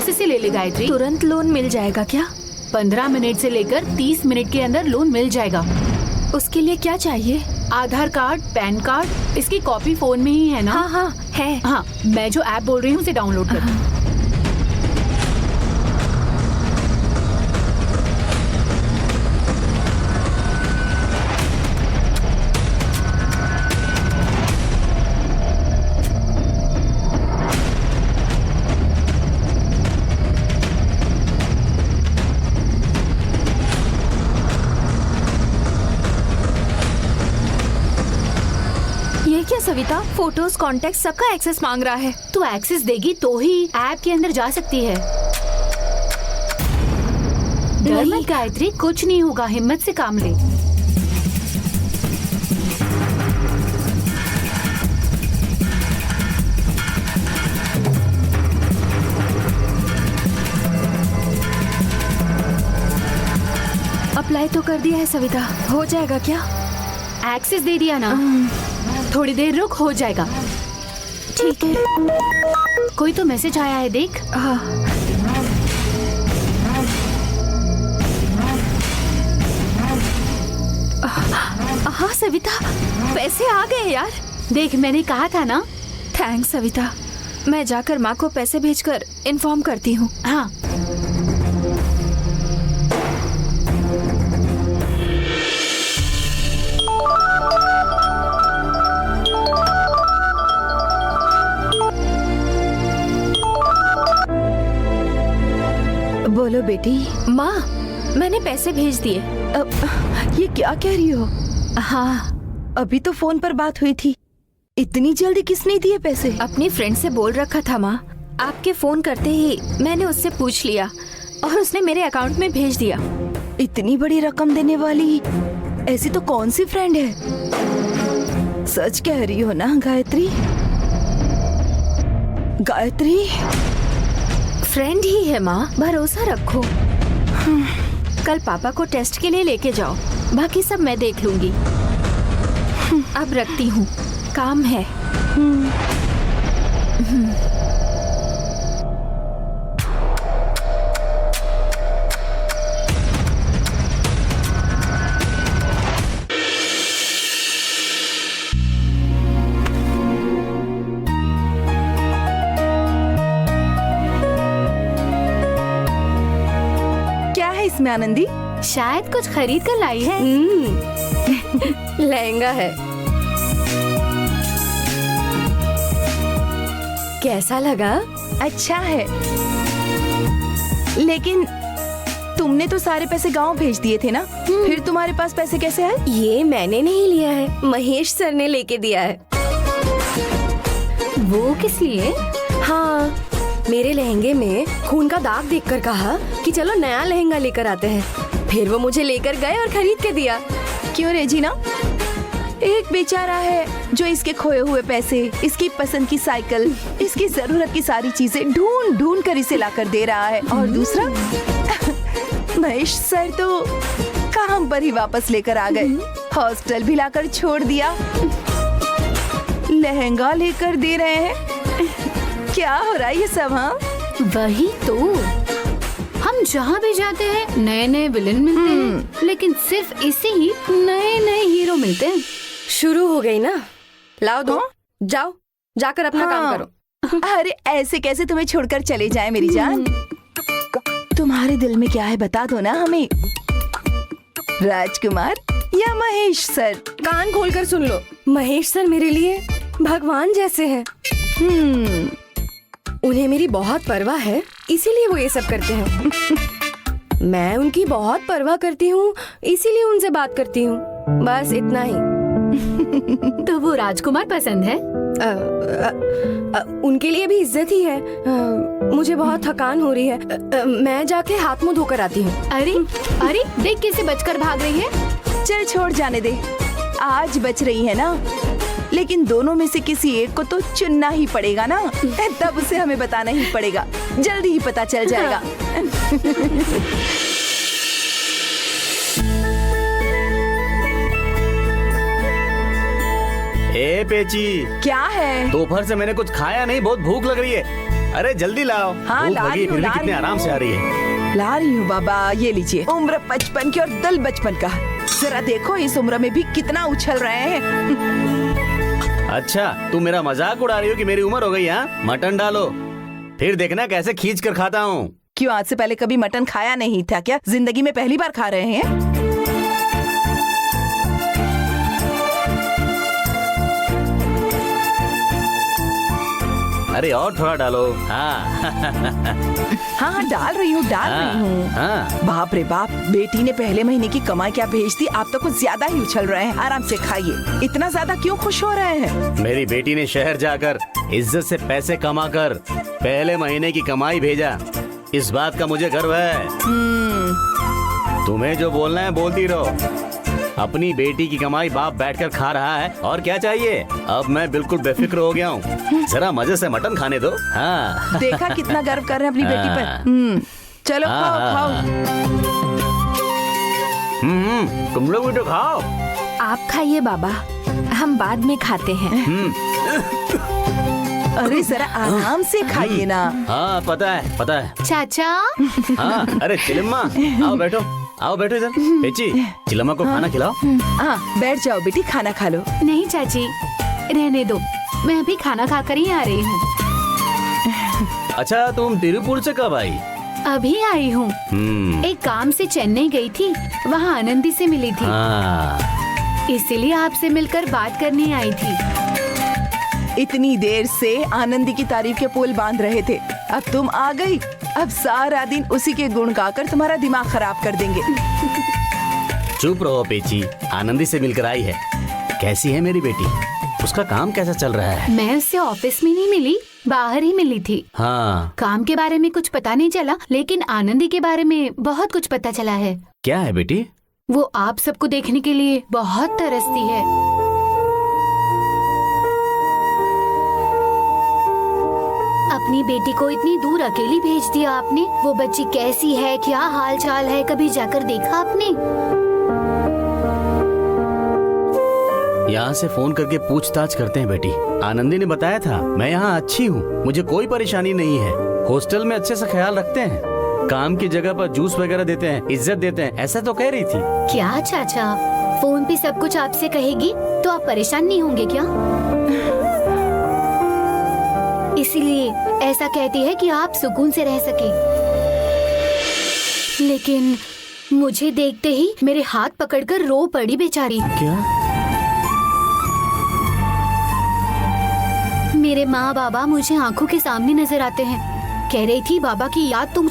ओसी से ले ले गायत्री। तुरंत लोन मिल जाएगा क्या? 15 मिनट से लेकर 30 मिनट के अंदर लोन मिल जाएगा। उसके लिए क्या चाहिए? आधार कार्ड, पैन कार्ड, इसकी कॉपी फोन में ही है ना? हाँ हाँ है। हाँ, मैं जो ऐप बोल रही हूँ उसे डाउनलोड कर। ये क्या सविता, फोटोज, कॉन्टेक्ट सबका एक्सेस मांग रहा है। तू एक्सेस देगी तो ही ऐप के अंदर जा सकती है। डर मत गायत्री, कुछ नहीं होगा, हिम्मत से काम ले। अप्लाई तो कर दिया है सविता, हो जाएगा क्या? एक्सेस दे दिया ना, थोड़ी देर रुक, हो जाएगा। ठीक है। कोई तो मैसेज आया है, देख। हाँ हाँ सविता, पैसे आ गए यार। देख, मैंने कहा था ना। थैंक्स सविता, मैं जाकर माँ को पैसे भेजकर इन्फॉर्म करती हूँ। हाँ, बोलो बेटी। माँ, मैंने पैसे भेज दिए। ये क्या कह रही हो? हाँ, अभी तो फोन पर बात हुई थी, इतनी जल्दी किसने दिए पैसे? अपनी फ्रेंड से बोल रखा था माँ। आपके फोन करते ही मैंने उससे पूछ लिया और उसने मेरे अकाउंट में भेज दिया। इतनी बड़ी रकम देने वाली ऐसी तो कौन सी फ्रेंड है? सच कह रही हो ना गायत्री? गायत्री फ्रेंड ही है माँ, भरोसा रखो। कल पापा को टेस्ट के लिए लेके जाओ, बाकी सब मैं देख लूंगी। अब रखती हूँ, काम है। क्या है इसमें आनंदी? शायद कुछ खरीद कर लाई है। लहंगा है। कैसा लगा? अच्छा है, लेकिन तुमने तो सारे पैसे गांव भेज दिए थे ना, फिर तुम्हारे पास पैसे कैसे आए? ये मैंने नहीं लिया है, महेश सर ने लेके दिया है। वो किस लिए? हाँ, मेरे लहंगे में खून का दाग देखकर कहा कि चलो नया लहंगा लेकर आते हैं। फिर वो मुझे लेकर गए और खरीद के दिया। क्यों रेजिना? एक बेचारा है जो इसके खोए हुए पैसे, इसकी पसंद की साइकिल, इसकी जरूरत की सारी चीजें ढूंढ ढूंढ कर इसे लाकर दे रहा है, और दूसरा महेश सर तो काम पर ही वापस लेकर आ गए, हॉस्टल भी लाकर छोड़ दिया, लहंगा लेकर दे रहे हैं। क्या हो रहा है ये सब? हाँ, वही तो, हम जहाँ भी जाते हैं नए नए विलन मिलते हैं, लेकिन सिर्फ इसे ही नए नए हीरो मिलते हैं। शुरू हो गई ना, लाओ दो, जाओ जाकर अपना काम करो। अरे ऐसे कैसे तुम्हें छोड़कर चले जाए मेरी जान? तुम्हारे दिल में क्या है बता दो ना हमें। राजकुमार या महेश सर? कान खोलकर सुन लो, महेश सर मेरे लिए भगवान जैसे हैं। उन्हें मेरी बहुत परवाह है, इसीलिए वो ये सब करते हैं। मैं उनकी बहुत परवाह करती हूँ, इसीलिए उनसे बात करती हूँ, बस इतना ही। तो वो राजकुमार पसंद है? उनके लिए भी इज्जत ही है। मुझे बहुत थकान हो रही है, मैं जाके हाथ मुंह धोकर आती हूँ। अरे अरे, देख कैसे बचकर भाग रही है। चल छोड़, जाने दे, आज बच रही है ना, लेकिन दोनों में से किसी एक को तो चुनना ही पड़ेगा ना, तब उसे हमें बताना ही पड़ेगा, जल्दी ही पता चल जाएगा। ए पेची, क्या है? दोपहर से मैंने कुछ खाया नहीं, बहुत भूख लग रही है। अरे जल्दी लाओ। हाँ, भूख ला लगी, रही हूँ, फिर भी ला कितने रही आराम से आ रही है। ला रही हूँ बाबा, ये लीजिए। उम्र 55 की और दिल बचपन का। जरा देखो इस उम्र में भी कितना उछल रहे हैं। अच्छा, तू मेरा मजाक उड़ा रही हो कि मेरी उम्र हो गई? हाँ, मटन डालो, फिर देखना कैसे खींच कर खाता हूँ। क्यों, आज से पहले कभी मटन खाया नहीं था क्या? जिंदगी में पहली बार खा रहे हैं? अरे और थोड़ा डालो। हाँ हाँ, डाल रही हूँ, डाल रही हूँ। हाँ। बाप रे बाप, बेटी ने पहले महीने की कमाई क्या भेज दी। आप तो कुछ ज्यादा ही उछल रहे हैं। आराम से खाइए। इतना ज्यादा क्यों खुश हो रहे हैं? मेरी बेटी ने शहर जाकर इज्जत से पैसे कमाकर पहले महीने की कमाई भेजा, इस बात का मुझे गर्व है। तुम्हें जो बोलना है बोलती रहो। अपनी बेटी की कमाई बाप बैठकर खा रहा है, और क्या चाहिए? अब मैं बिल्कुल बेफिक्र हो गया हूँ। जरा मजे से मटन खाने दो। हाँ। देखा कितना गर्व कर रहे हैं अपनी बेटी पर। चलो खाओ खाओ। तुम लोग भी तो खाओ। आप खाइए बाबा, हम बाद में खाते हैं। अरे जरा आराम से खाइए ना। हाँ, पता है। चाचा। हाँ, अरे चिलम्मा, आओ बैठो इधर। पेची, चिलम्मा को खाना खिलाओ। हाँ, बैठ जाओ बेटी, खाना खा लो। नहीं चाची, रहने दो, मैं अभी खाना खाकर ही आ रही हूँ। अच्छा, तुम तिरुपुर से कब आई? अभी आई हूँ। एक काम से चेन्नई गई थी, वहाँ आनंदी से मिली थी, इसीलिए आपसे मिलकर बात करने आई थी। इतनी देर से आनंदी की तारीफ के पुल बांध रहे थे, अब तुम आ गई। अब सारा दिन उसी के गुण गाकर तुम्हारा दिमाग खराब कर देंगे। चुप रहो पेची, आनंदी से मिलकर आई है। कैसी है मेरी बेटी? उसका काम कैसा चल रहा है? मैं उससे ऑफिस में नहीं मिली, बाहर ही मिली थी। हाँ। काम के बारे में कुछ पता नहीं चला, लेकिन आनंदी के बारे में बहुत कुछ पता चला है। क्या है बेटी? वो आप सबको देखने के लिए बहुत तरसती है। अपनी बेटी को इतनी दूर अकेली भेज दिया आपने। वो बच्ची कैसी है, क्या हाल चाल है, कभी जाकर देखा आपने? यहाँ से फोन करके पूछताछ करते हैं बेटी। आनंदी ने बताया था, मैं यहाँ अच्छी हूँ, मुझे कोई परेशानी नहीं है। हॉस्टल में अच्छे से ख्याल रखते हैं, काम की जगह पर जूस वगैरह देते हैं, इज्जत देते हैं, ऐसा तो कह रही थी। क्या चाचा, फोन पे सब कुछ आपसे कहेगी तो आप परेशान नहीं होंगे क्या? इसीलिए ऐसा कहती है कि आप सुकून से रह सके। लेकिन मुझे देखते ही मेरे हाथ पकड़कर रो पड़ी बेचारी। क्या? मेरे माँ बाबा मुझे आंखों के सामने नजर आते हैं। कह रही थी, बाबा की याद तुम